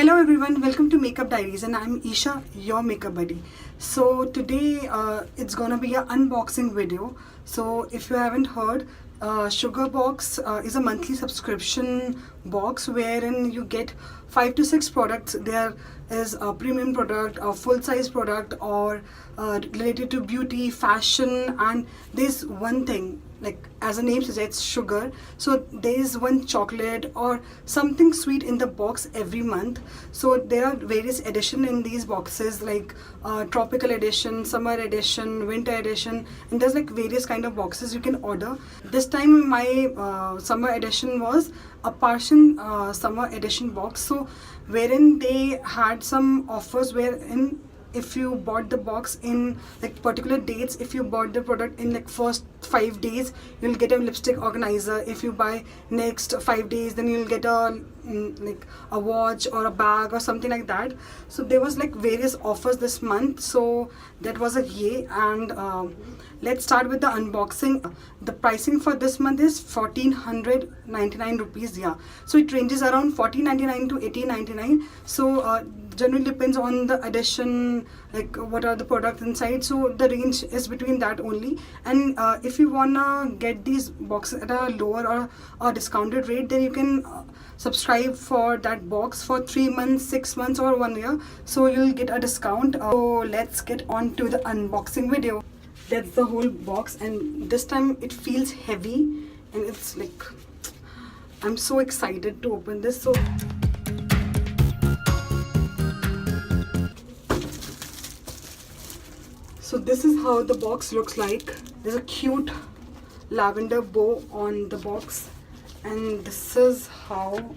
Hello everyone, welcome to Makeup Diaries and I'm Isha, your makeup buddy. So today it's gonna be an unboxing video. So if you haven't heard, Sugarbox is a monthly subscription box wherein you get 5 to 6 products. There is a premium product, a full size product, or related to beauty, fashion, and there's one thing, like as the name suggests, sugar. So there is one chocolate or something sweet in the box every month. So there are various edition in these boxes, like tropical edition, summer edition, winter edition, and there's like various kind of boxes you can order. This time my summer edition was a Parisian summer edition box, so wherein they had some offers wherein if you bought the box in like particular dates, if you bought the product in like first 5 days, you'll get a lipstick organizer. If you buy next 5 days, then you'll get a like a watch or a bag or something like that. So there was like various offers this month, so that was a yay. And let's start with the unboxing. The pricing for this month is 1499 rupees. Yeah, so it ranges around 1499 to 1899. So generally depends on the edition, like what are the products inside, so the range is between that only. And if you wanna get these boxes at a lower or a discounted rate, then you can subscribe for that box for 3 months, 6 months, or 1 year, so you'll get a discount. So let's get on to the unboxing video. That's the whole box, and this time it feels heavy and it's like I'm so excited to open this. So this is how the box looks like. There's a cute lavender bow on the box, and this is how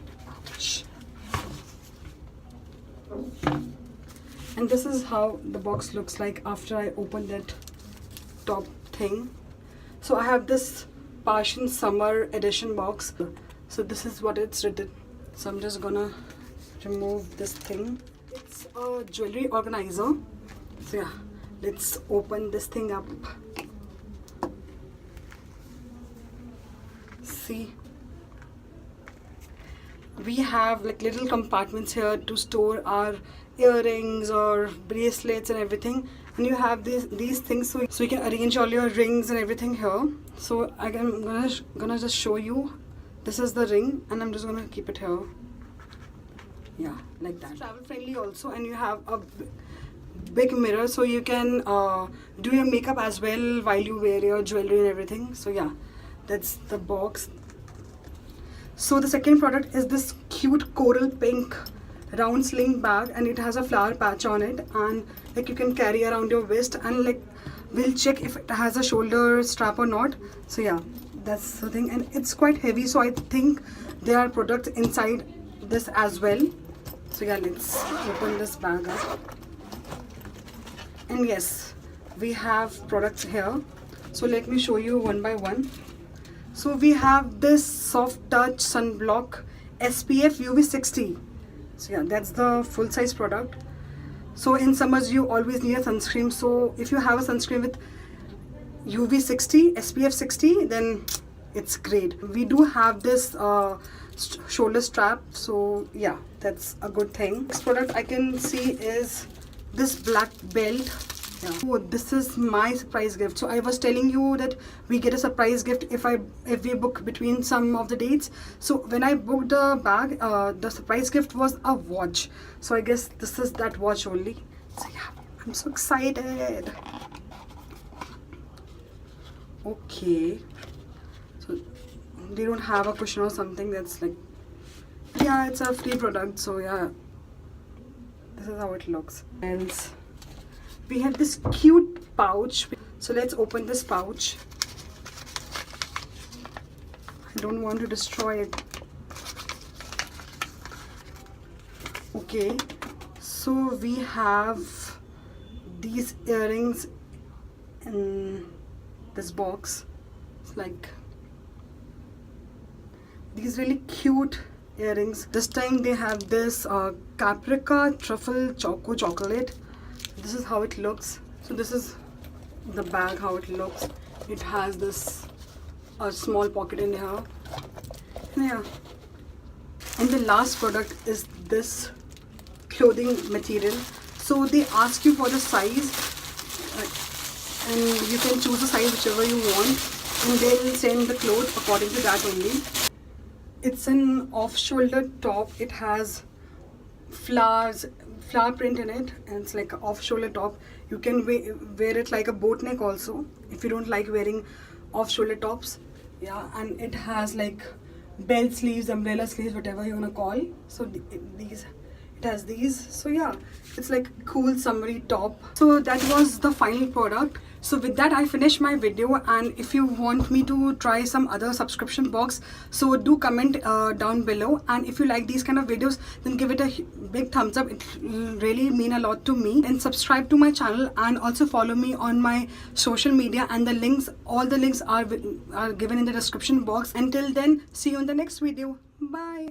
the box looks like after I open that top thing. So I have this Parisian summer edition box. So this is what it's written. So I'm just gonna remove this thing. It's a jewelry organizer. So yeah, let's open this thing up. See, we have like little compartments here to store our earrings or bracelets and everything, and you have these things so you can arrange all your rings and everything here. So I'm gonna just show you. This is the ring, and I'm just gonna keep it here. Yeah, like that. It's travel friendly also, and you have a big mirror so you can do your makeup as well while you wear your jewelry and everything. So yeah, that's the box. So the second product is this cute coral pink round sling bag, and it has a flower patch on it, and like you can carry around your waist, and like we'll check if it has a shoulder strap or not. So yeah, that's the thing, and it's quite heavy, so I think there are products inside this as well. So yeah, let's open this bag up. And yes, we have products here, so let me show you one by one. So we have this soft touch sunblock SPF UV 60. So yeah, that's the full size product. So in summers you always need a sunscreen, so if you have a sunscreen with UV 60 SPF 60, then it's great. We do have this shoulder strap, so yeah, that's a good thing. Next product I can see is this black belt. Yeah. Oh, this is my surprise gift. So I was telling you that we get a surprise gift if we book between some of the dates. So when I booked the bag, the surprise gift was a watch. So I guess this is that watch only. So yeah, I'm so excited. Okay, so they don't have a cushion or something. That's like, yeah, it's a free product. So yeah, this is how it looks. And we have this cute pouch. So let's open this pouch. I don't want to destroy it. Okay, so we have these earrings in this box. It's like these really cute earrings. This time they have this Caprica truffle choco chocolate. This is how it looks. So this is the bag, how it looks. It has this a small pocket in here. And yeah, and the last product is this clothing material. So they ask you for the size, and you can choose the size whichever you want, and they will send the clothes according to that only. It's an off-shoulder top. It has flower print in it, and it's like an off-shoulder top. You can wear it like a boat neck also if you don't like wearing off-shoulder tops. Yeah, and it has like belt sleeves, umbrella sleeves, whatever you wanna call. So it has these. So yeah, it's like cool summery top. So that was the final product. So with that, I finished my video, and if you want me to try some other subscription box, so do comment down below. And if you like these kind of videos, then give it a big thumbs up. It will really mean a lot to me. And subscribe to my channel, and also follow me on my social media, and the links, all the links are given in the description box. Until then, see you in the next video. Bye.